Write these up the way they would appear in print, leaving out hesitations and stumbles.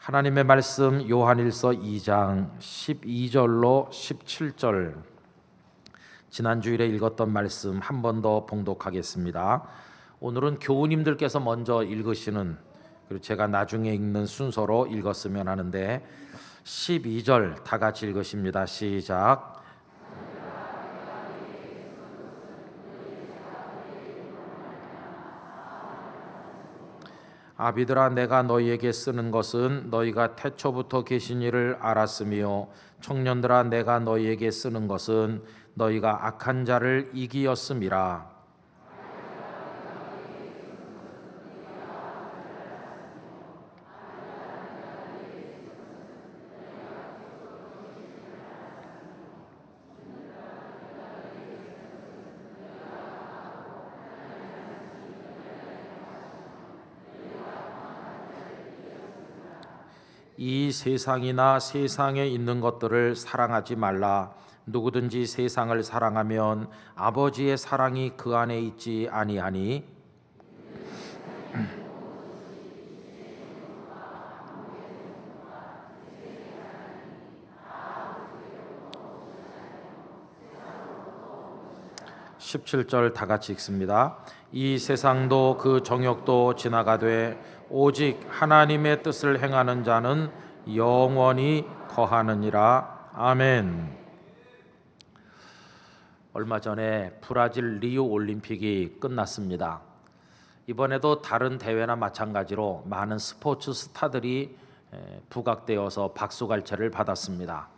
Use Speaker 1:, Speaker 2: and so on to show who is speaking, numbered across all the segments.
Speaker 1: 하나님의 말씀 요한일서 2장 12절로 17절, 지난주일에 읽었던 말씀 한 번 더 봉독하겠습니다. 오늘은 교우님들께서 먼저 읽으시는, 그리고 제가 나중에 읽는 순서로 읽었으면 하는데 12절 다 같이 읽으십니다. 시작. 아비들아, 내가 너희에게 쓰는 것은 너희가 태초부터 계신 이를 알았으며, 청년들아, 내가 너희에게 쓰는 것은 너희가 악한 자를 이기었음이라. '이 세상이나 세상에 있는 것들을 사랑하지 말라. 누구든지 세상을 사랑하면 아버지의 사랑이 그 안에 있지 아니하니, (17절) 다 같이 읽습니다. 이 세상도 그 정욕도 지나가되 오직 하나님의 뜻을 행하는 자는 영원히 거하느니라. 아멘. 얼마 전에 브라질 리우 올림픽이 끝났습니다. 이번에도 다른 대회나 마찬가지로 많은 스포츠 스타들이 부각되어서 박수갈채를 받았습니다.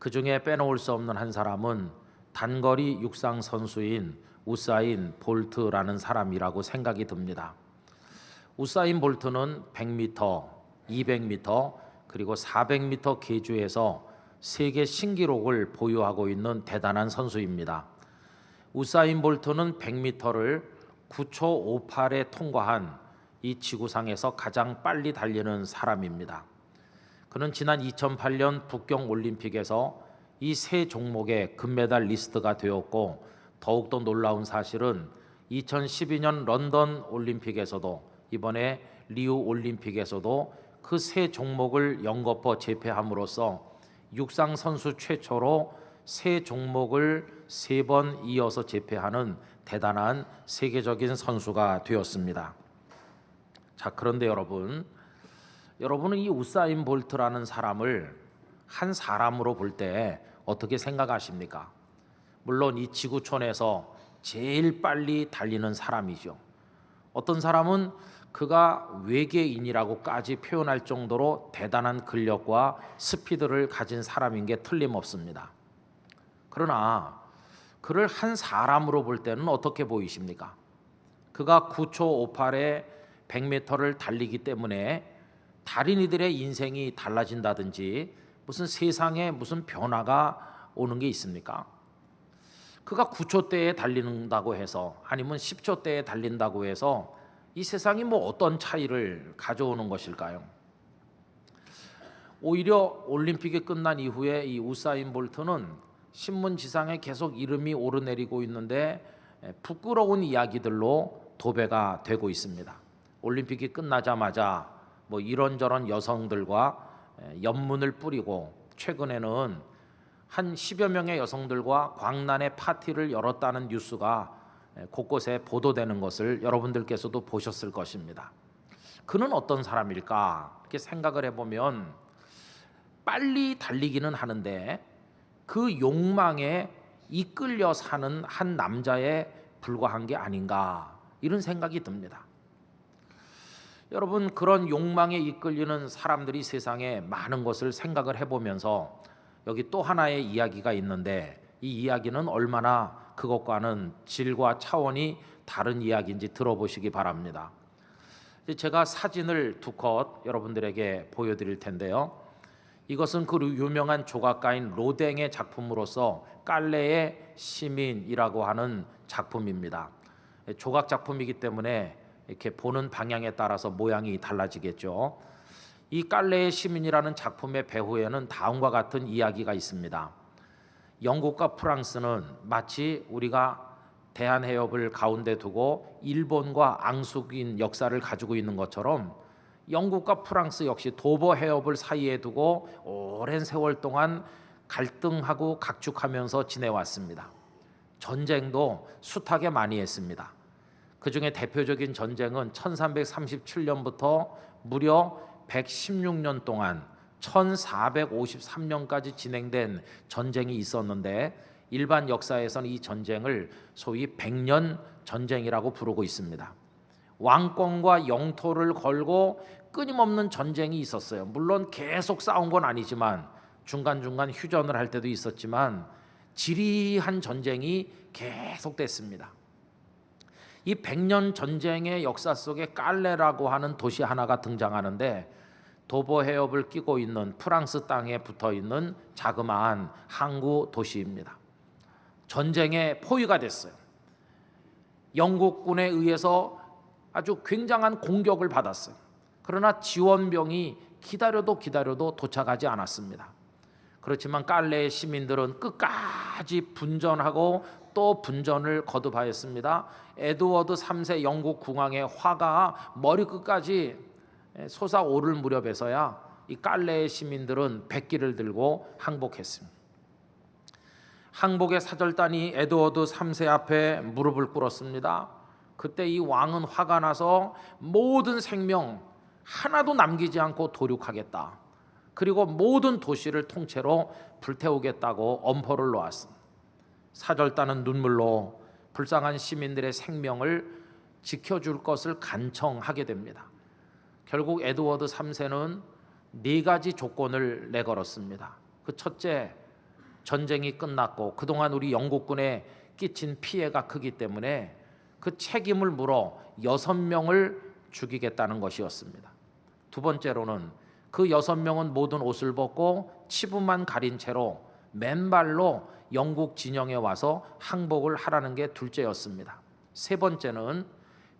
Speaker 1: 그 중에 빼놓을 수 없는 한 사람은 단거리 육상 선수인 우사인 볼트라는 사람이라고 생각이 듭니다. 우사인 볼트는 100m, 200m, 그리고 400m 계주에서 세계 신기록을 보유하고 있는 대단한 선수입니다. 우사인 볼트는 100m를 9초 58에 통과한 이 지구상에서 가장 빨리 달리는 사람입니다. 그는 지난 2008년 북경 올림픽에서 이 세 종목의 금메달 리스트가 되었고, 더욱더 놀라운 사실은 2012년 런던 올림픽에서도, 이번에 리우 올림픽에서도 그 세 종목을 연거푸 제패함으로써 육상 선수 최초로 세 종목을 3번 이어서 제패하는 대단한 세계적인 선수가 되었습니다. 자, 그런데 여러분은 이 우사인 볼트라는 사람을 한 사람으로 볼 때 어떻게 생각하십니까? 물론 이 지구촌에서 제일 빨리 달리는 사람이죠. 어떤 사람은 그가 외계인이라고까지 표현할 정도로 대단한 근력과 스피드를 가진 사람인 게 틀림없습니다. 그러나 그를 한 사람으로 볼 때는 어떻게 보이십니까? 그가 9초 58에 100m를 달리기 때문에 다른 이들의 인생이 달라진다든지 무슨 세상에 무슨 변화가 오는 게 있습니까? 그가 9초대에 달린다고 해서, 아니면 10초대에 달린다고 해서 이 세상이 뭐 어떤 차이를 가져오는 것일까요? 오히려 올림픽이 끝난 이후에 이 우사인 볼트는 신문지상에 계속 이름이 오르내리고 있는데 부끄러운 이야기들로 도배가 되고 있습니다. 올림픽이 끝나자마자 뭐 이런저런 여성들과 연문을 뿌리고, 최근에는 한 10여 명의 여성들과 광란의 파티를 열었다는 뉴스가 곳곳에 보도되는 것을 여러분들께서도 보셨을 것입니다. 그는 어떤 사람일까? 이렇게 생각을 해보면 빨리 달리기는 하는데 그 욕망에 이끌려 사는 한 남자에 불과한 게 아닌가, 이런 생각이 듭니다. 여러분, 그런 욕망에 이끌리는 사람들이 세상에 많은 것을 생각을 해보면서 여기 또 하나의 이야기가 있는데, 이 이야기는 얼마나 그것과는 질과 차원이 다른 이야기인지 들어보시기 바랍니다. 제가 사진을 두 컷 여러분들에게 보여드릴 텐데요. 이것은 그 유명한 조각가인 로댕의 작품으로서 깔레의 시민이라고 하는 작품입니다. 조각 작품이기 때문에 이렇게 보는 방향에 따라서 모양이 달라지겠죠. 이 깔레의 시민이라는 작품의 배후에는 다음과 같은 이야기가 있습니다. 영국과 프랑스는 마치 우리가 대한해협을 가운데 두고 일본과 앙숙인 역사를 가지고 있는 것처럼 영국과 프랑스 역시 도보 해협을 사이에 두고 오랜 세월 동안 갈등하고 각축하면서 지내왔습니다. 전쟁도 숱하게 많이 했습니다. 그 중에 대표적인 전쟁은 1337년부터 무려 116년 동안 1453년까지 진행된 전쟁이 있었는데, 일반 역사에서는 이 전쟁을 소위 백년 전쟁이라고 부르고 있습니다. 왕권과 영토를 걸고 끊임없는 전쟁이 있었어요. 물론 계속 싸운 건 아니지만 중간중간 휴전을 할 때도 있었지만 지리한 전쟁이 계속됐습니다. 이 백년 전쟁의 역사 속에 깔레라고 하는 도시 하나가 등장하는데, 도보 해협을 끼고 있는 프랑스 땅에 붙어 있는 자그마한 항구 도시입니다. 전쟁의 포위가 됐어요. 영국군에 의해서 아주 굉장한 공격을 받았어요. 그러나 지원병이 기다려도 도착하지 않았습니다. 그렇지만 깔레의 시민들은 끝까지 분전하고 또 분전을 거듭하였습니다. 에드워드 3세 영국 국왕의 화가 머리끝까지 솟아오를 무렵에서야 이 깔레의 시민들은 백기를 들고 항복했습니다. 항복의 사절단이 에드워드 3세 앞에 무릎을 꿇었습니다. 그때 이 왕은 화가 나서 모든 생명 하나도 남기지 않고 도륙하겠다, 그리고 모든 도시를 통째로 불태우겠다고 엄포를 놓았습니다. 사절단은 눈물로 불쌍한 시민들의 생명을 지켜줄 것을 간청하게 됩니다. 결국 에드워드 3세는 4가지 조건을 내걸었습니다. 그 첫째, 전쟁이 끝났고 그동안 우리 영국군에 끼친 피해가 크기 때문에 그 책임을 물어 6명을 죽이겠다는 것이었습니다. 두 번째로는 그 6명은 모든 옷을 벗고 치부만 가린 채로 맨발로 영국 진영에 와서 항복을 하라는 게 둘째였습니다. 세 번째는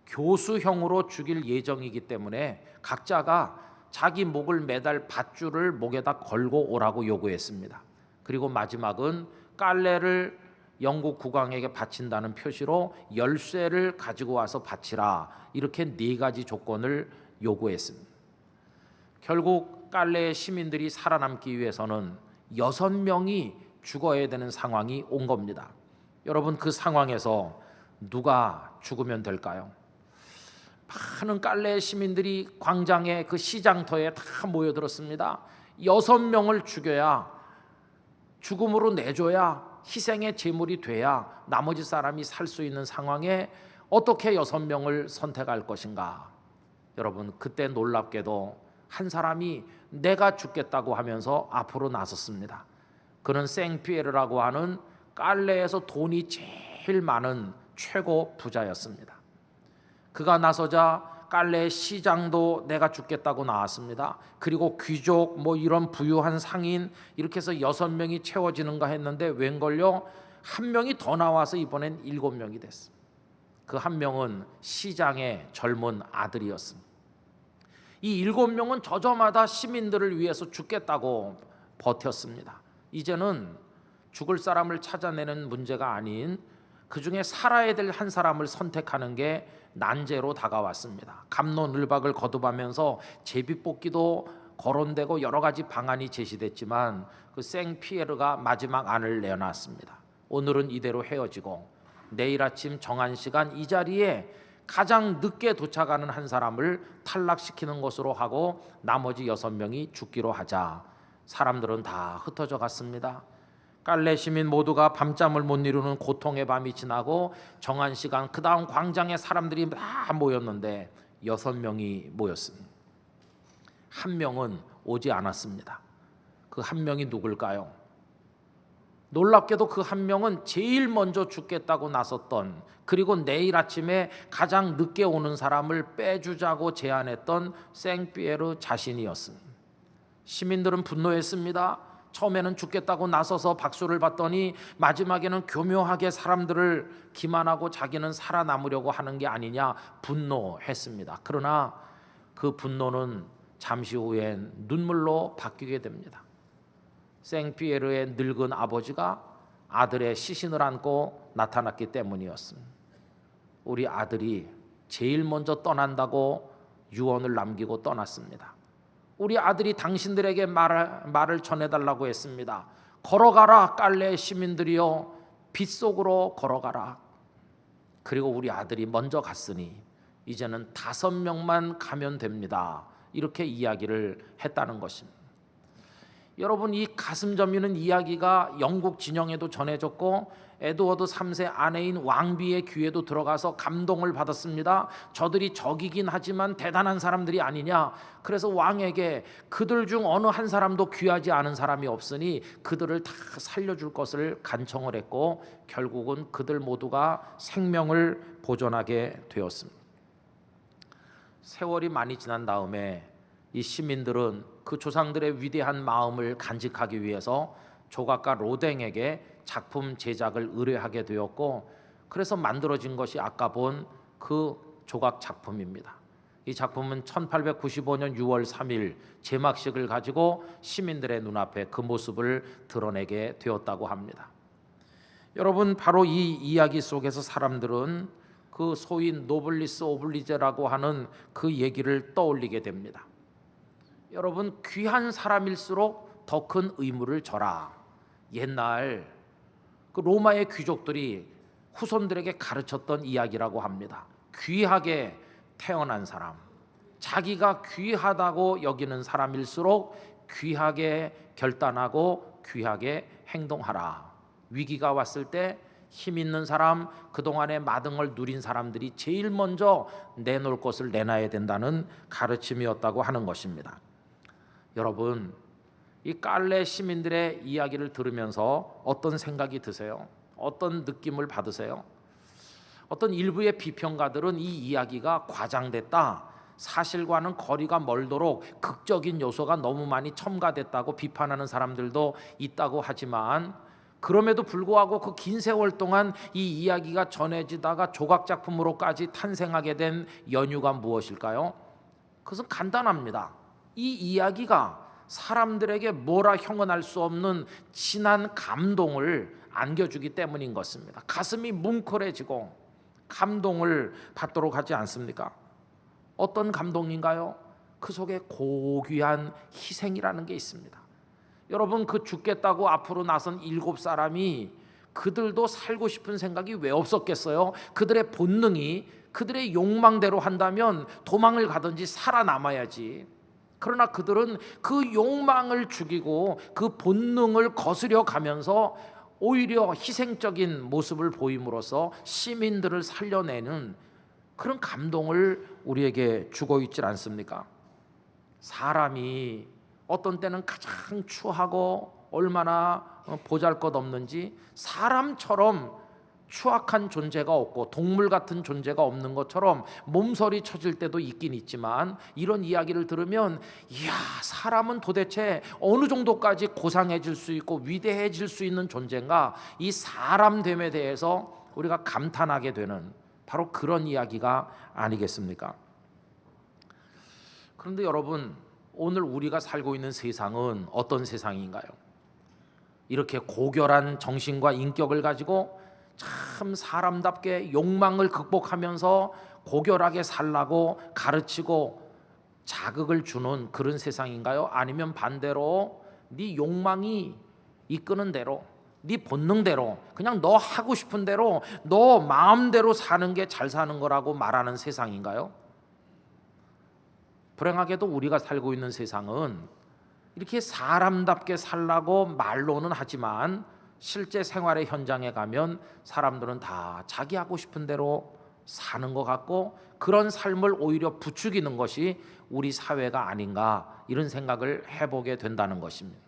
Speaker 1: 교수형으로 죽일 예정이기 때문에 각자가 자기 목을 매달 밧줄을 목에다 걸고 오라고 요구했습니다. 그리고 마지막은 깔레를 영국 국왕에게 바친다는 표시로 열쇠를 가지고 와서 바치라, 이렇게 4가지 조건을 요구했습니다. 결국 깔레의 시민들이 살아남기 위해서는 6명이 죽어야 되는 상황이 온 겁니다. 여러분, 그 상황에서 누가 죽으면 될까요? 많은 깔레의 시민들이 광장의 그 시장터에 다 모여들었습니다. 6명을 죽여야, 죽음으로 내줘야, 희생의 제물이 돼야 나머지 사람이 살 수 있는 상황에 어떻게 6명을 선택할 것인가? 여러분, 그때 놀랍게도 한 사람이 내가 죽겠다고 하면서 앞으로 나섰습니다. 그는 생피에르라고 하는 깔레에서 돈이 제일 많은 최고 부자였습니다. 그가 나서자 깔레 시장도 내가 죽겠다고 나왔습니다. 그리고 귀족, 이런 부유한 상인, 이렇게 해서 6명이 채워지는가 했는데 웬걸요, 1명이 더 나와서 이번엔 7명이 됐습니다. 그 1명은 시장의 젊은 아들이었습니다. 이 7명은 저저마다 시민들을 위해서 죽겠다고 버텼습니다. 이제는 죽을 사람을 찾아내는 문제가 아닌 그 중에 살아야 될 한 사람을 선택하는 게 난제로 다가왔습니다. 갑론을박을 거듭하면서 제비뽑기도 거론되고 여러 가지 방안이 제시됐지만 그 생피에르가 마지막 안을 내놨습니다. 오늘은 이대로 헤어지고 내일 아침 정한 시간 이 자리에 가장 늦게 도착하는 한 사람을 탈락시키는 것으로 하고 나머지 6명이 죽기로 하자. 사람들은 다 흩어져 갔습니다. 깔레 시민 모두가 밤잠을 못 이루는 고통의 밤이 지나고 정한 시간, 그 다음 광장에 사람들이 다 모였는데 6명이 모였습니다. 1명은 오지 않았습니다. 그 1명이 누굴까요? 놀랍게도 그 1명은 제일 먼저 죽겠다고 나섰던, 그리고 내일 아침에 가장 늦게 오는 사람을 빼주자고 제안했던 생피에르 자신이었습니다. 시민들은 분노했습니다. 처음에는 죽겠다고 나서서 박수를 받더니 마지막에는 교묘하게 사람들을 기만하고 자기는 살아남으려고 하는 게 아니냐 분노했습니다. 그러나 그 분노는 잠시 후엔 눈물로 바뀌게 됩니다. 생피에르의 늙은 아버지가 아들의 시신을 안고 나타났기 때문이었습니다. 우리 아들이 제일 먼저 떠난다고 유언을 남기고 떠났습니다. 우리 아들이 당신들에게 말을 전해달라고 했습니다. 걸어가라 깔레 시민들이여, 빗속으로 걸어가라. 그리고 우리 아들이 먼저 갔으니 이제는 5명만 가면 됩니다. 이렇게 이야기를 했다는 것입니다. 여러분, 이 가슴 저미는 이야기가 영국 진영에도 전해졌고 에드워드 3세 아내인 왕비의 귀에도 들어가서 감동을 받았습니다. 저들이 적이긴 하지만 대단한 사람들이 아니냐. 그래서 왕에게 그들 중 어느 한 사람도 귀하지 않은 사람이 없으니 그들을 다 살려줄 것을 간청을 했고 결국은 그들 모두가 생명을 보존하게 되었습니다. 세월이 많이 지난 다음에 이 시민들은 그 조상들의 위대한 마음을 간직하기 위해서 조각가 로댕에게 작품 제작을 의뢰하게 되었고, 그래서 만들어진 것이 아까 본 그 조각 작품입니다. 이 작품은 1895년 6월 3일 제막식을 가지고 시민들의 눈앞에 그 모습을 드러내게 되었다고 합니다. 여러분, 바로 이 이야기 속에서 사람들은 그 소위 노블리스 오블리제라고 하는 그 얘기를 떠올리게 됩니다. 여러분, 귀한 사람일수록 더 큰 의무를 져라. 옛날 그 로마의 귀족들이 후손들에게 가르쳤던 이야기라고 합니다. 귀하게 태어난 사람, 자기가 귀하다고 여기는 사람일수록 귀하게 결단하고 귀하게 행동하라. 위기가 왔을 때 힘 있는 사람, 그동안의 마등을 누린 사람들이 제일 먼저 내놓을 것을 내놔야 된다는 가르침이었다고 하는 것입니다. 여러분, 이 깔레 시민들의 이야기를 들으면서 어떤 생각이 드세요? 어떤 느낌을 받으세요? 어떤 일부의 비평가들은 이 이야기가 과장됐다, 사실과는 거리가 멀도록 극적인 요소가 너무 많이 첨가됐다고 비판하는 사람들도 있다고 하지만, 그럼에도 불구하고 그 긴 세월 동안 이 이야기가 전해지다가 조각작품으로까지 탄생하게 된 연유가 무엇일까요? 그것은 간단합니다. 이 이야기가 사람들에게 뭐라 형언할 수 없는 진한 감동을 안겨주기 때문인 것입니다. 가슴이 뭉클해지고 감동을 받도록 하지 않습니까? 어떤 감동인가요? 그 속에 고귀한 희생이라는 게 있습니다. 여러분, 그 죽겠다고 앞으로 나선 7사람이 그들도 살고 싶은 생각이 왜 없었겠어요? 그들의 본능이 그들의 욕망대로 한다면 도망을 가든지 살아남아야지. 그러나 그들은 그 욕망을 죽이고 그 본능을 거스려 가면서 오히려 희생적인 모습을 보임으로써 시민들을 살려내는 그런 감동을 우리에게 주고 있지 않습니까? 사람이 어떤 때는 가장 추하고 얼마나 보잘것없는지 사람처럼 추악한 존재가 없고 동물 같은 존재가 없는 것처럼 몸서리 쳐질 때도 있긴 있지만, 이런 이야기를 들으면 이야, 사람은 도대체 어느 정도까지 고상해질 수 있고 위대해질 수 있는 존재인가, 이 사람됨에 대해서 우리가 감탄하게 되는 바로 그런 이야기가 아니겠습니까? 그런데 여러분, 오늘 우리가 살고 있는 세상은 어떤 세상인가요? 이렇게 고결한 정신과 인격을 가지고 참 사람답게 욕망을 극복하면서 고결하게 살라고 가르치고 자극을 주는 그런 세상인가요? 아니면 반대로 네 욕망이 이끄는 대로, 네 본능대로, 그냥 너 하고 싶은 대로 너 마음대로 사는 게 잘 사는 거라고 말하는 세상인가요? 불행하게도 우리가 살고 있는 세상은 이렇게 사람답게 살라고 말로는 하지만 실제 생활의 현장에 가면 사람들은 다 자기 하고 싶은 대로 사는 것 같고, 그런 삶을 오히려 부추기는 것이 우리 사회가 아닌가, 이런 생각을 해보게 된다는 것입니다.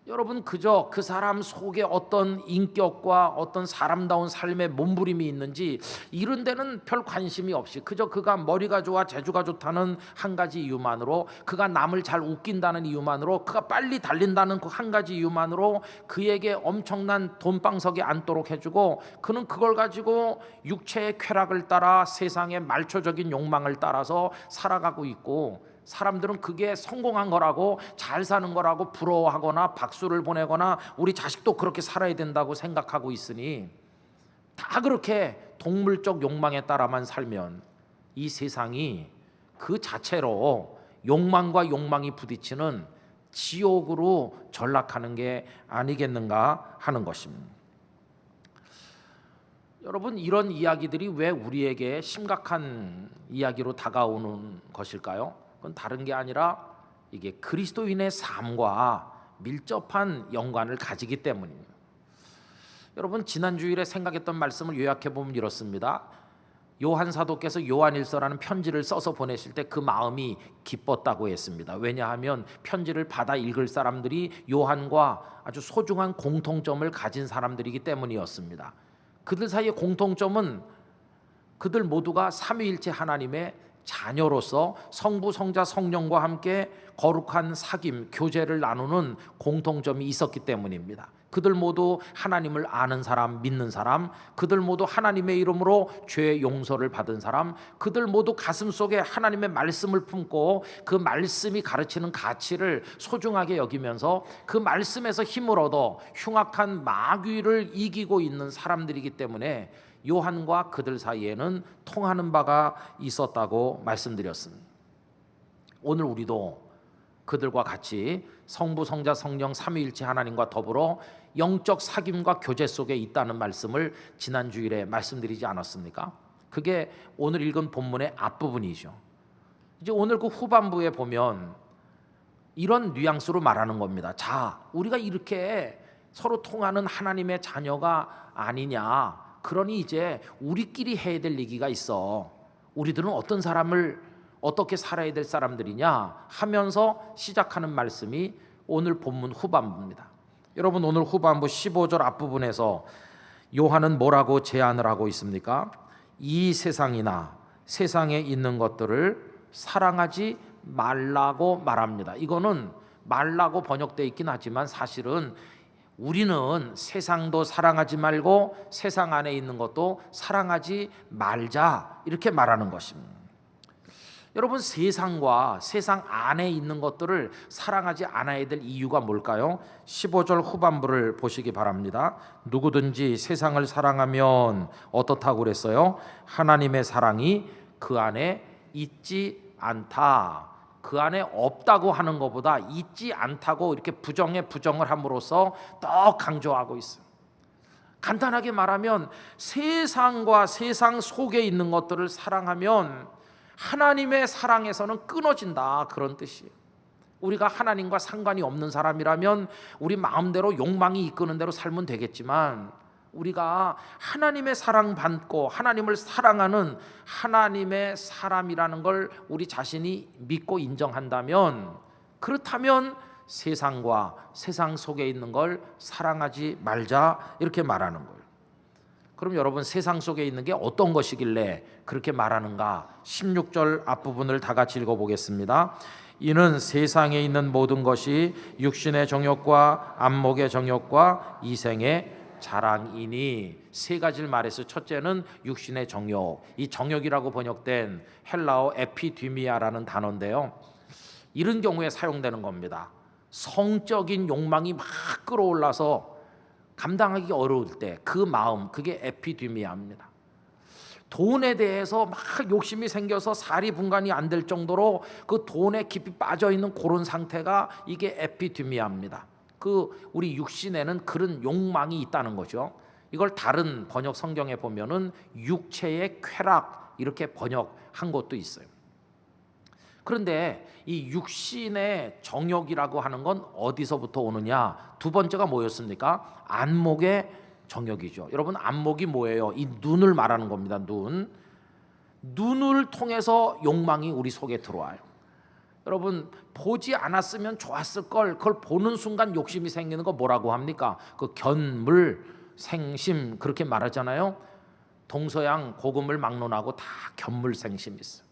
Speaker 1: 여러분, 그저 그 사람 속에 어떤 인격과 어떤 사람다운 삶의 몸부림이 있는지 이런 데는 별 관심이 없이 그저 그가 머리가 좋아 재주가 좋다는 한 가지 이유만으로, 그가 남을 잘 웃긴다는 이유만으로, 그가 빨리 달린다는 그 한 가지 이유만으로 그에게 엄청난 돈방석에 앉도록 해주고, 그는 그걸 가지고 육체의 쾌락을 따라 세상의 말초적인 욕망을 따라서 살아가고 있고, 사람들은 그게 성공한 거라고, 잘 사는 거라고 부러워하거나 박수를 보내거나 우리 자식도 그렇게 살아야 된다고 생각하고 있으니, 다 그렇게 동물적 욕망에 따라만 살면 이 세상이 그 자체로 욕망과 욕망이 부딪히는 지옥으로 전락하는 게 아니겠는가 하는 것입니다. 여러분, 이런 이야기들이 왜 우리에게 심각한 이야기로 다가오는 것일까요? 그건 다른 게 아니라 이게 그리스도인의 삶과 밀접한 연관을 가지기 때문입니다. 여러분, 지난 주일에 생각했던 말씀을 요약해 보면 이렇습니다. 요한 사도께서 요한일서라는 편지를 써서 보내실 때 그 마음이 기뻤다고 했습니다. 왜냐하면 편지를 받아 읽을 사람들이 요한과 아주 소중한 공통점을 가진 사람들이기 때문이었습니다. 그들 사이의 공통점은 그들 모두가 삼위일체 하나님의 자녀로서 성부, 성자, 성령과 함께 거룩한 사귐, 교제를 나누는 공통점이 있었기 때문입니다. 그들 모두 하나님을 아는 사람, 믿는 사람, 그들 모두 하나님의 이름으로 죄 용서를 받은 사람, 그들 모두 가슴속에 하나님의 말씀을 품고 그 말씀이 가르치는 가치를 소중하게 여기면서 그 말씀에서 힘을 얻어 흉악한 마귀를 이기고 있는 사람들이기 때문에 요한과 그들 사이에는 통하는 바가 있었다고 말씀드렸습니다. 오늘 우리도 그들과 같이 성부, 성자, 성령 삼위일체 하나님과 더불어 영적 사귐과 교제 속에 있다는 말씀을 지난 주일에 말씀드리지 않았습니까? 그게 오늘 읽은 본문의 앞부분이죠. 이제 오늘 그 후반부에 보면 이런 뉘앙스로 말하는 겁니다. 자, 우리가 이렇게 서로 통하는 하나님의 자녀가 아니냐, 그러니 이제 우리끼리 해야 될 얘기가 있어. 우리들은 어떤 사람을 어떻게 살아야 될 사람들이냐 하면서 시작하는 말씀이 오늘 본문 후반부입니다. 여러분, 오늘 후반부 15절 앞부분에서 요한은 뭐라고 제안을 하고 있습니까? 이 세상이나 세상에 있는 것들을 사랑하지 말라고 말합니다. 이거는 말라고 번역되어 있긴 하지만 사실은 우리는 세상도 사랑하지 말고 세상 안에 있는 것도 사랑하지 말자, 이렇게 말하는 것입니다. 여러분, 세상과 세상 안에 있는 것들을 사랑하지 않아야 될 이유가 뭘까요? 15절 후반부를 보시기 바랍니다. 누구든지 세상을 사랑하면 어떻다고 그랬어요? 하나님의 사랑이 그 안에 있지 않다. 그 안에 없다고 하는 것보다 있지 않다고 이렇게 부정에 부정을 함으로써 더 강조하고 있어요. 간단하게 말하면 세상과 세상 속에 있는 것들을 사랑하면 하나님의 사랑에서는 끊어진다, 그런 뜻이에요. 우리가 하나님과 상관이 없는 사람이라면 우리 마음대로 욕망이 이끄는 대로 살면 되겠지만, 우리가 하나님의 사랑받고 하나님을 사랑하는 하나님의 사람이라는 걸 우리 자신이 믿고 인정한다면, 그렇다면 세상과 세상 속에 있는 걸 사랑하지 말자, 이렇게 말하는 거예요. 그럼 여러분, 세상 속에 있는 게 어떤 것이길래 그렇게 말하는가? 16절 앞부분을 다 같이 읽어보겠습니다. 이는 세상에 있는 모든 것이 육신의 정욕과 안목의 정욕과 이생의 자랑이니. 세 가지를 말해서 첫째는 육신의 정욕, 이 정욕이라고 번역된 헬라어 에피디미아라는 단어인데요, 이런 경우에 사용되는 겁니다. 성적인 욕망이 막 끌어올라서 감당하기 어려울 때 그 마음, 그게 에피디미아입니다. 돈에 대해서 막 욕심이 생겨서 사리분간이 안 될 정도로 그 돈에 깊이 빠져 있는 그런 상태가 이게 에피디미아입니다. 그 우리 육신에는 그런 욕망이 있다는 거죠. 이걸 다른 번역 성경에 보면은 육체의 쾌락, 이렇게 번역한 것도 있어요. 그런데 이 육신의 정욕이라고 하는 건 어디서부터 오느냐? 두 번째가 뭐였습니까? 안목의 정욕이죠. 여러분, 안목이 뭐예요? 이 눈을 말하는 겁니다. 눈을 통해서 욕망이 우리 속에 들어와요. 여러분, 보지 않았으면 좋았을 걸, 그걸 보는 순간 욕심이 생기는 거 뭐라고 합니까? 그 견물, 생심, 그렇게 말하잖아요. 동서양 고금을 막론하고 다 견물생심이 있어요.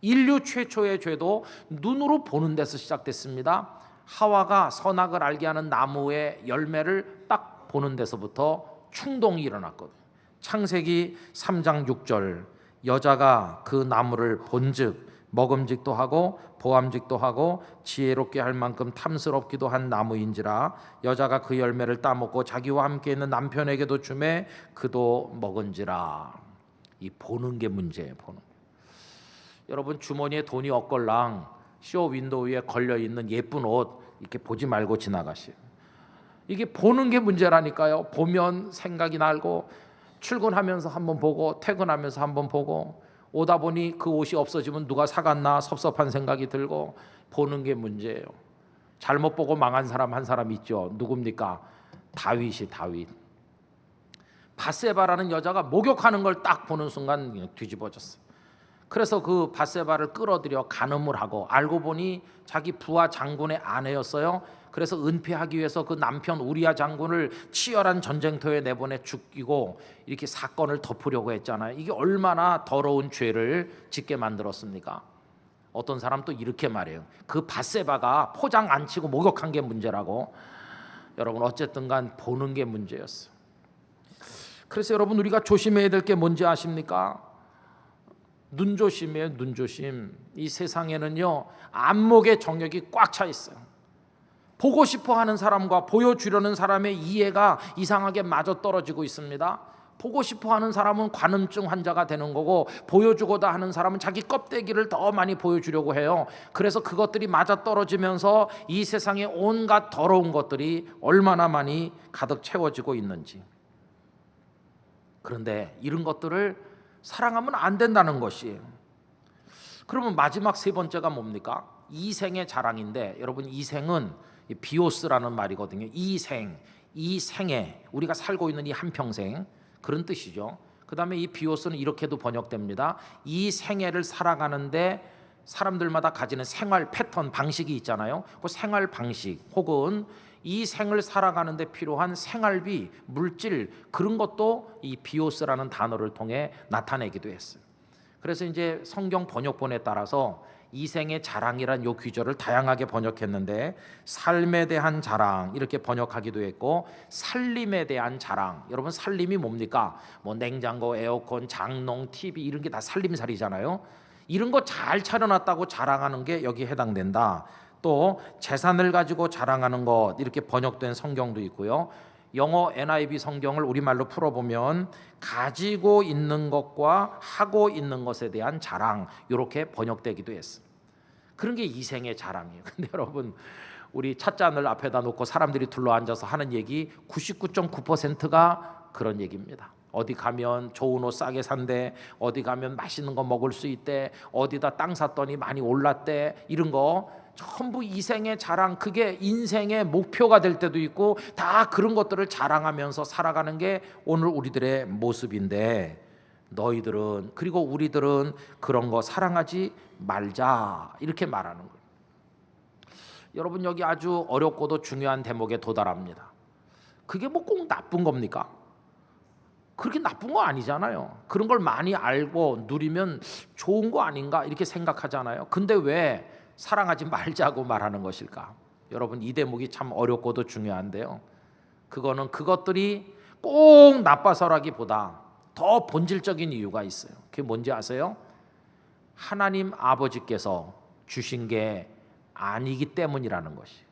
Speaker 1: 인류 최초의 죄도 눈으로 보는 데서 시작됐습니다. 하와가 선악을 알게 하는 나무의 열매를 딱 보는 데서부터 충동이 일어났거든요. 창세기 3장 6절, 여자가 그 나무를 본즉 먹음직도 하고 보암직도 하고 지혜롭게 할 만큼 탐스럽기도 한 나무인지라, 여자가 그 열매를 따먹고 자기와 함께 있는 남편에게도 주매 그도 먹은지라. 이 보는 게 문제예요. 보는. 여러분 주머니에 돈이 없걸랑 쇼 윈도우 위에 걸려있는 예쁜 옷 이렇게 보지 말고 지나가시오. 이게 보는 게 문제라니까요. 보면 생각이 나고 출근하면서 한번 보고 퇴근하면서 한번 보고 오다 보니 그 옷이 없어지면 누가 사갔나 섭섭한 생각이 들고 보는 게 문제예요. 잘못 보고 망한 사람 한 사람 있죠. 누굽니까? 다윗이 다윗. 밧세바라는 여자가 목욕하는 걸 딱 보는 순간 그냥 뒤집어졌어요. 그래서 그 밧세바를 끌어들여 간음을 하고 알고 보니 자기 부하 장군의 아내였어요. 그래서 은폐하기 위해서 그 남편 우리야 장군을 치열한 전쟁터에 내보내 죽이고 이렇게 사건을 덮으려고 했잖아요. 이게 얼마나 더러운 죄를 짓게 만들었습니까? 어떤 사람 또 이렇게 말해요. 그 밧세바가 포장 안 치고 목욕한 게 문제라고. 여러분 어쨌든 간 보는 게 문제였어요. 그래서 여러분 우리가 조심해야 될 게 뭔지 아십니까? 눈조심이에요. 눈조심. 이 세상에는요 안목의 정욕이 꽉 차 있어요. 보고 싶어 하는 사람과 보여주려는 사람의 이해가 이상하게 맞아떨어지고 있습니다. 보고 싶어 하는 사람은 관음증 환자가 되는 거고 보여주고자 하는 사람은 자기 껍데기를 더 많이 보여주려고 해요. 그래서 그것들이 맞아떨어지면서 이 세상에 온갖 더러운 것들이 얼마나 많이 가득 채워지고 있는지. 그런데 이런 것들을 사랑하면 안 된다는 것이에요. 그러면 마지막 세 번째가 뭡니까? 이생의 자랑인데 여러분 이생은 비오스라는 말이거든요. 이생, 이 생에 우리가 살고 있는 이 한평생 그런 뜻이죠. 그 다음에 이 비오스는 이렇게도 번역됩니다. 이 생애를 살아가는데 사람들마다 가지는 생활 패턴 방식이 있잖아요. 그 생활 방식 혹은 이 생을 살아가는데 필요한 생활비, 물질 그런 것도 이 비오스라는 단어를 통해 나타내기도 했어요. 그래서 이제 성경 번역본에 따라서 이생의 자랑이란 요 귀절을 다양하게 번역했는데 삶에 대한 자랑 이렇게 번역하기도 했고 살림에 대한 자랑. 여러분 살림이 뭡니까? 뭐 냉장고, 에어컨, 장롱, TV 이런 게 다 살림살이잖아요. 이런 거 잘 차려놨다고 자랑하는 게 여기 해당된다. 또 재산을 가지고 자랑하는 것 이렇게 번역된 성경도 있고요. 영어 NIV 성경을 우리말로 풀어보면 가지고 있는 것과 하고 있는 것에 대한 자랑 이렇게 번역되기도 했어요. 그런 게 이생의 자랑이에요. 근데 여러분 우리 찻잔을 앞에다 놓고 사람들이 둘러앉아서 하는 얘기 99.9%가 그런 얘기입니다. 어디 가면 좋은 옷 싸게 산대, 어디 가면 맛있는 거 먹을 수 있대, 어디다 땅 샀더니 많이 올랐대, 이런 거 전부 이생의 자랑. 그게 인생의 목표가 될 때도 있고 다 그런 것들을 자랑하면서 살아가는 게 오늘 우리들의 모습인데 너희들은 그리고 우리들은 그런 거 사랑하지 말자 이렇게 말하는 거예요. 여러분 여기 아주 어렵고도 중요한 대목에 도달합니다. 그게 뭐 꼭 나쁜 겁니까? 그렇게 나쁜 거 아니잖아요. 그런 걸 많이 알고 누리면 좋은 거 아닌가 이렇게 생각하잖아요. 근데 왜 사랑하지 말자고 말하는 것일까? 여러분 이 대목이 참 어렵고도 중요한데요. 그거는 그것들이 꼭 나빠서라기보다 더 본질적인 이유가 있어요. 그게 뭔지 아세요? 하나님 아버지께서 주신 게 아니기 때문이라는 것이.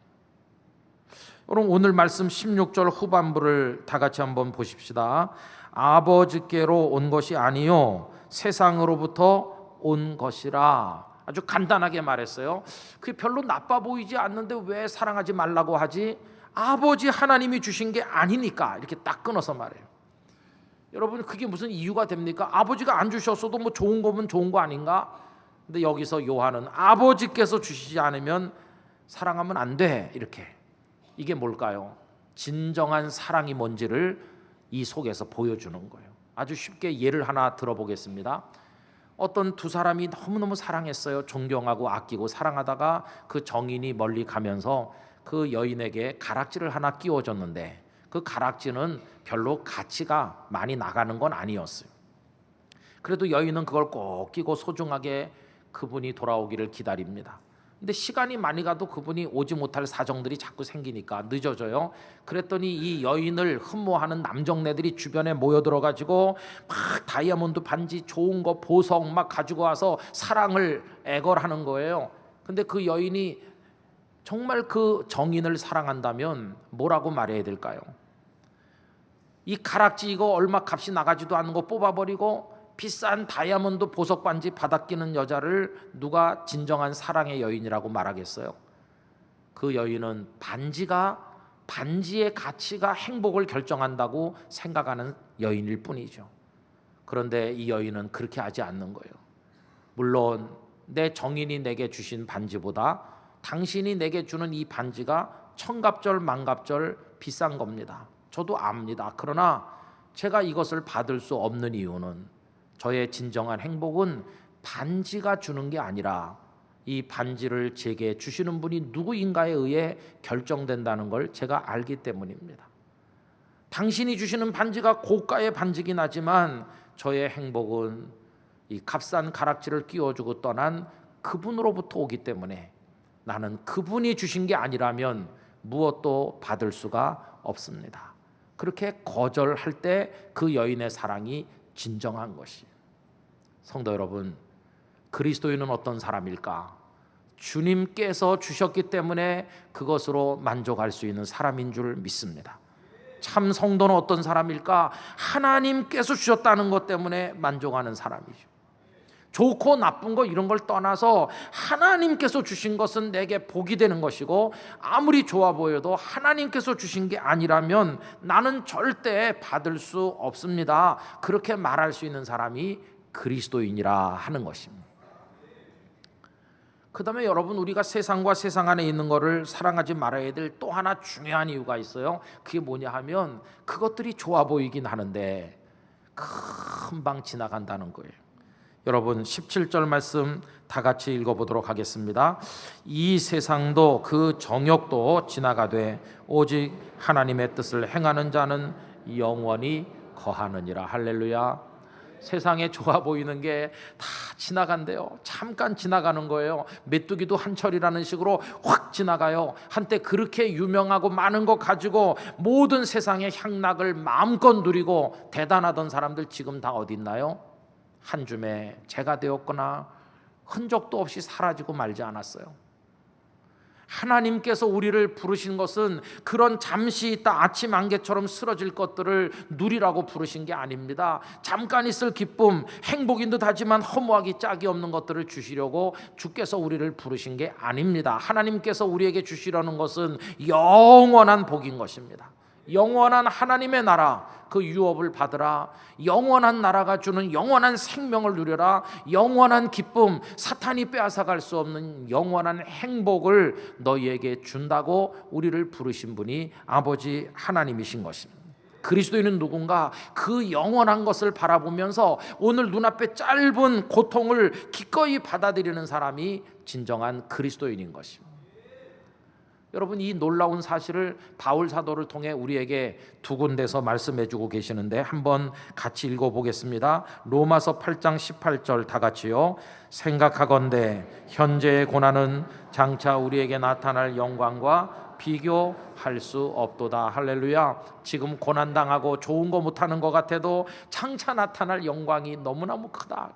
Speaker 1: 여러분 오늘 말씀 16절 후반부를 다 같이 한번 보십시다. 아버지께로 온 것이 아니요 세상으로부터 온 것이라. 아주 간단하게 말했어요. 그게 별로 나빠 보이지 않는데 왜 사랑하지 말라고 하지? 아버지 하나님이 주신 게 아니니까 이렇게 딱 끊어서 말해요. 여러분 그게 무슨 이유가 됩니까? 아버지가 안 주셨어도 뭐 좋은 거면 좋은 거 아닌가? 근데 여기서 요한은 아버지께서 주시지 않으면 사랑하면 안 돼 이렇게. 이게 뭘까요? 진정한 사랑이 뭔지를 이 속에서 보여주는 거예요. 아주 쉽게 예를 하나 들어보겠습니다. 어떤 두 사람이 너무너무 사랑했어요. 존경하고 아끼고 사랑하다가 그 정인이 멀리 가면서 그 여인에게 가락지를 하나 끼워줬는데 그 가락지는 별로 가치가 많이 나가는 건 아니었어요. 그래도 여인은 그걸 꼭 끼고 소중하게 그분이 돌아오기를 기다립니다. 근데 시간이 많이 가도 그분이 오지 못할 사정들이 자꾸 생기니까 늦어져요. 그랬더니 이 여인을 흠모하는 남정네들이 주변에 모여들어가지고 막 다이아몬드 반지 좋은 거 보석 막 가지고 와서 사랑을 애걸하는 거예요. 근데 그 여인이 정말 그 정인을 사랑한다면 뭐라고 말해야 될까요? 이 가락지 이거 얼마 값이 나가지도 않는 거 뽑아버리고 비싼 다이아몬드 보석 반지 바닥 끼는 여자를 누가 진정한 사랑의 여인이라고 말하겠어요? 그 여인은 반지의 가치가 행복을 결정한다고 생각하는 여인일 뿐이죠. 그런데 이 여인은 그렇게 하지 않는 거예요. 물론 내 정인이 내게 주신 반지보다 당신이 내게 주는 이 반지가 천갑절 만갑절 비싼 겁니다. 저도 압니다. 그러나 제가 이것을 받을 수 없는 이유는 저의 진정한 행복은 반지가 주는 게 아니라 이 반지를 제게 주시는 분이 누구인가에 의해 결정된다는 걸 제가 알기 때문입니다. 당신이 주시는 반지가 고가의 반지긴 하지만 저의 행복은 이 값싼 가락지를 끼워주고 떠난 그분으로부터 오기 때문에 나는 그분이 주신 게 아니라면 무엇도 받을 수가 없습니다. 그렇게 거절할 때 그 여인의 사랑이 진정한 것이. 성도 여러분, 그리스도인은 어떤 사람일까? 주님께서 주셨기 때문에 그것으로 만족할 수 있는 사람인 줄 믿습니다. 참 성도는 어떤 사람일까? 하나님께서 주셨다는 것 때문에 만족하는 사람이죠. 좋고 나쁜 거 이런 걸 떠나서 하나님께서 주신 것은 내게 복이 되는 것이고, 아무리 좋아 보여도 하나님께서 주신 게 아니라면 나는 절대 받을 수 없습니다. 그렇게 말할 수 있는 사람이 그리스도인이라 하는 것입니다. 그 다음에 여러분, 우리가 세상과 세상 안에 있는 것을 사랑하지 말아야 될 또 하나 중요한 이유가 있어요. 그게 뭐냐 하면 그것들이 좋아 보이긴 하는데 금방 지나간다는 거예요. 여러분 17절 말씀 다 같이 읽어보도록 하겠습니다. 이 세상도 그 정욕도 지나가되 오직 하나님의 뜻을 행하는 자는 영원히 거하느니라. 할렐루야. 세상에 좋아 보이는 게 다 지나간대요. 잠깐 지나가는 거예요. 메뚜기도 한철이라는 식으로 확 지나가요. 한때 그렇게 유명하고 많은 거 가지고 모든 세상의 향락을 마음껏 누리고 대단하던 사람들 지금 다 어디 있나요? 한 줌에 재가 되었거나 흔적도 없이 사라지고 말지 않았어요. 하나님께서 우리를 부르신 것은 그런 잠시 있다 아침 안개처럼 쓰러질 것들을 누리라고 부르신 게 아닙니다. 잠깐 있을 기쁨, 행복인 듯 하지만 허무하기 짝이 없는 것들을 주시려고 주께서 우리를 부르신 게 아닙니다. 하나님께서 우리에게 주시려는 것은 영원한 복인 것입니다. 영원한 하나님의 나라, 그 유업을 받으라. 영원한 나라가 주는 영원한 생명을 누려라. 영원한 기쁨, 사탄이 빼앗아갈 수 없는 영원한 행복을 너희에게 준다고 우리를 부르신 분이 아버지 하나님이신 것입니다. 그리스도인은 누군가 그 영원한 것을 바라보면서 오늘 눈앞에 짧은 고통을 기꺼이 받아들이는 사람이 진정한 그리스도인인 것입니다. 여러분, 이 놀라운 사실을 바울 사도를 통해 우리에게 두 군데서 말씀해 주고 계시는데 한번 같이 읽어보겠습니다. 로마서 8장 18절 다 같이요. 생각하건대 현재의 고난은 장차 우리에게 나타날 영광과 비교할 수 없도다. 할렐루야. 지금 고난당하고 좋은 거 못하는 것 같아도 장차 나타날 영광이 너무너무 크다.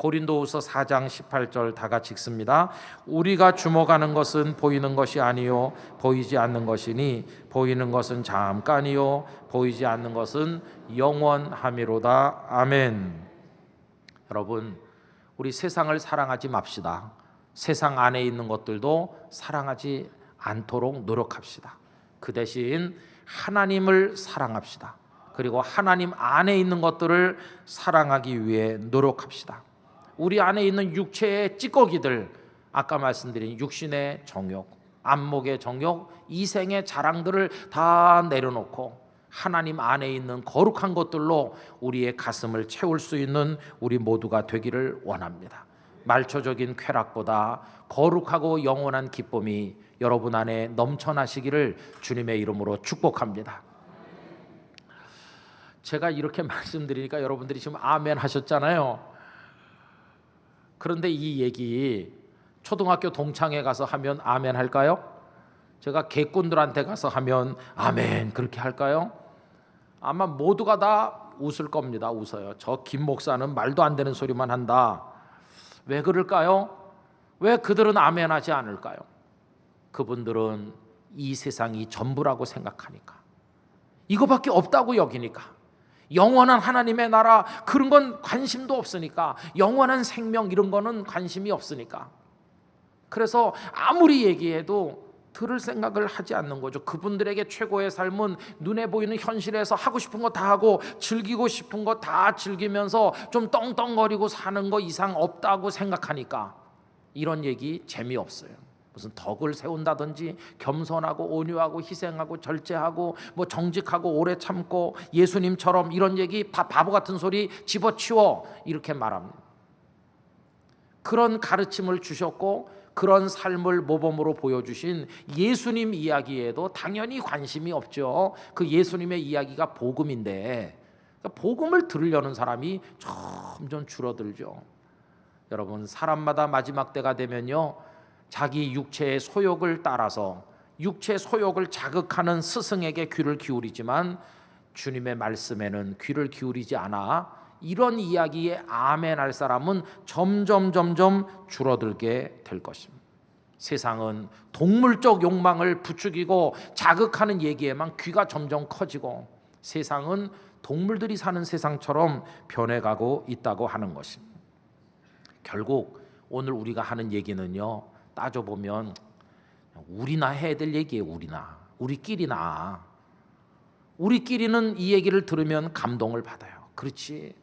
Speaker 1: 고린도후서 4장 18절 다 같이 읽습니다. 우리가 주목하는 것은 보이는 것이 아니요 보이지 않는 것이니 보이는 것은 잠깐이요 보이지 않는 것은 영원함이로다. 아멘. 여러분, 우리 세상을 사랑하지 맙시다. 세상 안에 있는 것들도 사랑하지 않도록 노력합시다. 그 대신 하나님을 사랑합시다. 그리고 하나님 안에 있는 것들을 사랑하기 위해 노력합시다. 우리 안에 있는 육체의 찌꺼기들, 아까 말씀드린 육신의 정욕, 안목의 정욕, 이생의 자랑들을 다 내려놓고 하나님 안에 있는 거룩한 것들로 우리의 가슴을 채울 수 있는 우리 모두가 되기를 원합니다. 말초적인 쾌락보다 거룩하고 영원한 기쁨이 여러분 안에 넘쳐나시기를 주님의 이름으로 축복합니다. 제가 이렇게 말씀드리니까 여러분들이 지금 아멘 하셨잖아요. 그런데 이 얘기 초등학교 동창회 가서 하면 아멘 할까요? 제가 개꾼들한테 가서 하면 아멘 그렇게 할까요? 아마 모두가 다 웃을 겁니다. 웃어요. 저 김 목사는 말도 안 되는 소리만 한다. 왜 그럴까요? 왜 그들은 아멘 하지 않을까요? 그분들은 이 세상이 전부라고 생각하니까, 이거밖에 없다고 여기니까, 영원한 하나님의 나라 그런 건 관심도 없으니까, 영원한 생명 이런 거는 관심이 없으니까. 그래서 아무리 얘기해도 들을 생각을 하지 않는 거죠. 그분들에게 최고의 삶은 눈에 보이는 현실에서 하고 싶은 거 다 하고 즐기고 싶은 거 다 즐기면서 좀 떵떵거리고 사는 거 이상 없다고 생각하니까 이런 얘기 재미없어요. 무슨 덕을 세운다든지 겸손하고 온유하고 희생하고 절제하고 뭐 정직하고 오래 참고 예수님처럼 이런 얘기 바보 같은 소리 집어치워 이렇게 말합니다. 그런 가르침을 주셨고 그런 삶을 모범으로 보여주신 예수님 이야기에도 당연히 관심이 없죠. 그 예수님의 이야기가 복음인데 그러니까 복음을 들으려는 사람이 점점 줄어들죠. 여러분, 사람마다 마지막 때가 되면요, 자기 육체의 소욕을 따라서 육체 소욕을 자극하는 스승에게 귀를 기울이지만 주님의 말씀에는 귀를 기울이지 않아 이런 이야기에 아멘할 사람은 점점 줄어들게 될 것입니다. 세상은 동물적 욕망을 부추기고 자극하는 얘기에만 귀가 점점 커지고 세상은 동물들이 사는 세상처럼 변해가고 있다고 하는 것입니다. 결국 오늘 우리가 하는 얘기는요, 따져보면 우리나 해야 될 얘기예요. 우리끼리는 이 얘기를 들으면 감동을 받아요. 그렇지,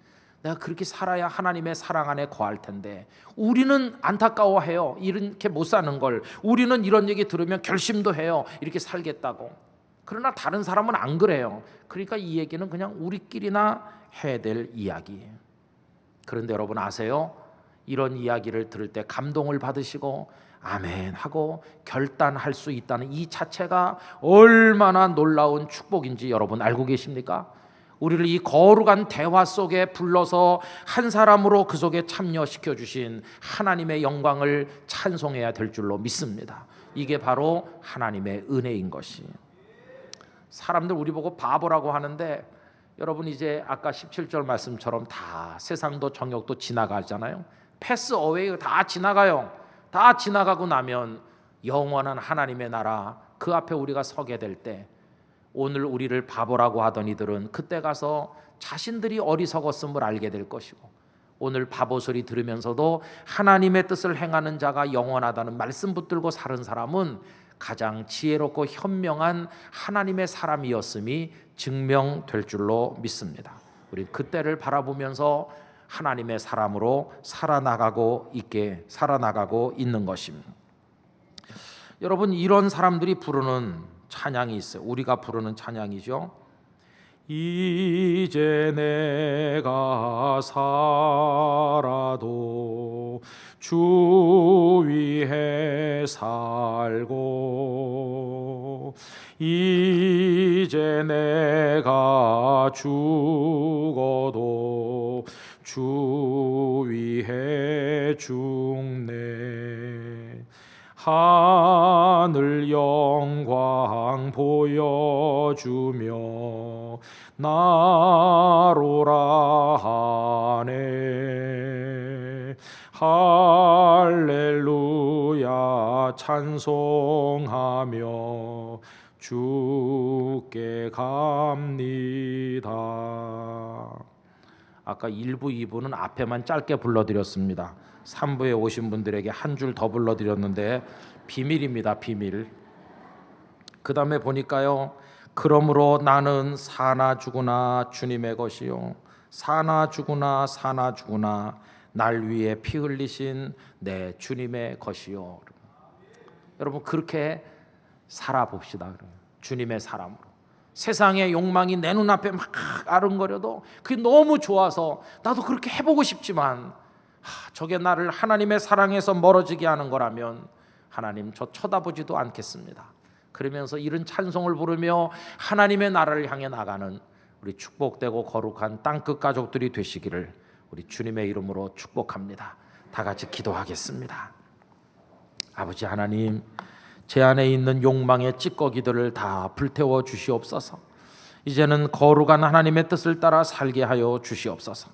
Speaker 1: 내가 그렇게 살아야 하나님의 사랑 안에 거할 텐데 우리는 안타까워해요. 이렇게 못 사는 걸. 우리는 이런 얘기 들으면 결심도 해요. 이렇게 살겠다고. 그러나 다른 사람은 안 그래요. 그러니까 이 얘기는 그냥 우리끼리나 해야 될 이야기예요. 그런데 여러분 아세요? 이런 이야기를 들을 때 감동을 받으시고 아멘 하고 결단할 수 있다는 이 자체가 얼마나 놀라운 축복인지 여러분 알고 계십니까? 우리를 이 거룩한 대화 속에 불러서 한 사람으로 그 속에 참여시켜 주신 하나님의 영광을 찬송해야 될 줄로 믿습니다. 이게 바로 하나님의 은혜인 것이. 사람들 우리 보고 바보라고 하는데 여러분 이제 아까 17절 말씀처럼 다 세상도 정욕도 지나가잖아요. 패스 어웨이 다 지나가요. 다 지나가고 나면 영원한 하나님의 나라 그 앞에 우리가 서게 될 때 오늘 우리를 바보라고 하던 이들은 그때 가서 자신들이 어리석었음을 알게 될 것이고 오늘 바보 소리 들으면서도 하나님의 뜻을 행하는 자가 영원하다는 말씀 붙들고 사는 사람은 가장 지혜롭고 현명한 하나님의 사람이었음이 증명될 줄로 믿습니다. 우리 그때를 바라보면서 하나님의 사람으로 살아나가고 있는 것입니다. 여러분 이런 사람들이 부르는 찬양이 있어요. 우리가 부르는 찬양이죠. 이제 내가 살아도 주 위에 살고 이제 내가 죽어도 주 위에 죽네. 하늘 영광 보여주며 나로라 하네. 할렐루야 찬송하며 주께 갑니다. 아까 1부, 2부는 앞에만 짧게 불러드렸습니다. 3부에 오신 분들에게 한 줄 더 불러드렸는데 비밀입니다. 비밀. 그 다음에 보니까요, 그러므로 나는 사나 죽으나 주님의 것이요 사나 죽으나 날 위해 피 흘리신 내 주님의 것이요. 여러분 그렇게 살아봅시다. 주님의 사람으로. 세상의 욕망이 내 눈앞에 막 아른거려도 그게 너무 좋아서 나도 그렇게 해보고 싶지만 저게 나를 하나님의 사랑에서 멀어지게 하는 거라면 하나님 저 쳐다보지도 않겠습니다. 그러면서 이런 찬송을 부르며 하나님의 나라를 향해 나가는 우리 축복되고 거룩한 땅끝 가족들이 되시기를 우리 주님의 이름으로 축복합니다. 다 같이 기도하겠습니다. 아버지 하나님, 제 안에 있는 욕망의 찌꺼기들을 다 불태워 주시옵소서. 이제는 거룩한 하나님의 뜻을 따라 살게 하여 주시옵소서.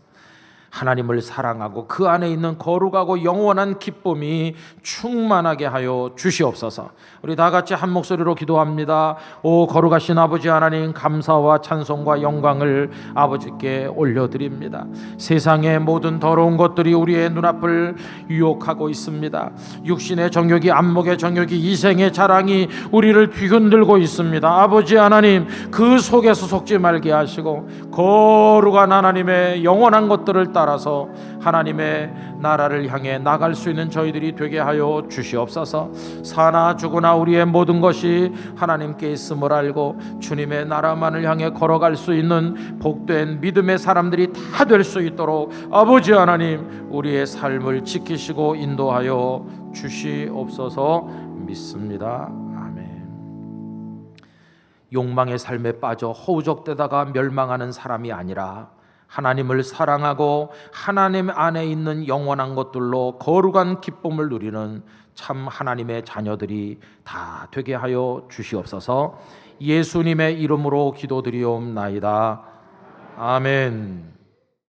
Speaker 1: 하나님을 사랑하고 그 안에 있는 거룩하고 영원한 기쁨이 충만하게 하여 주시옵소서. 우리 다 같이 한 목소리로 기도합니다. 오 거룩하신 아버지 하나님, 감사와 찬송과 영광을 아버지께 올려드립니다. 세상의 모든 더러운 것들이 우리의 눈앞을 유혹하고 있습니다. 육신의 정욕이, 안목의 정욕이, 이생의 자랑이 우리를 뒤흔들고 있습니다. 아버지 하나님, 그 속에서 속지 말게 하시고 거룩한 하나님의 영원한 것들을 따라서 하나님의 나라를 향해 나갈 수 있는 저희들이 되게 하여 주시옵소서. 사나 죽으나 우리의 모든 것이 하나님께 있음을 알고 주님의 나라만을 향해 걸어갈 수 있는 복된 믿음의 사람들이 다 될 수 있도록 아버지 하나님, 우리의 삶을 지키시고 인도하여 주시옵소서 믿습니다. 욕망의 삶에 빠져 허우적대다가 멸망하는 사람이 아니라 하나님을 사랑하고 하나님 안에 있는 영원한 것들로 거룩한 기쁨을 누리는 참 하나님의 자녀들이 다 되게 하여 주시옵소서. 예수님의 이름으로 기도드리옵나이다. 아멘.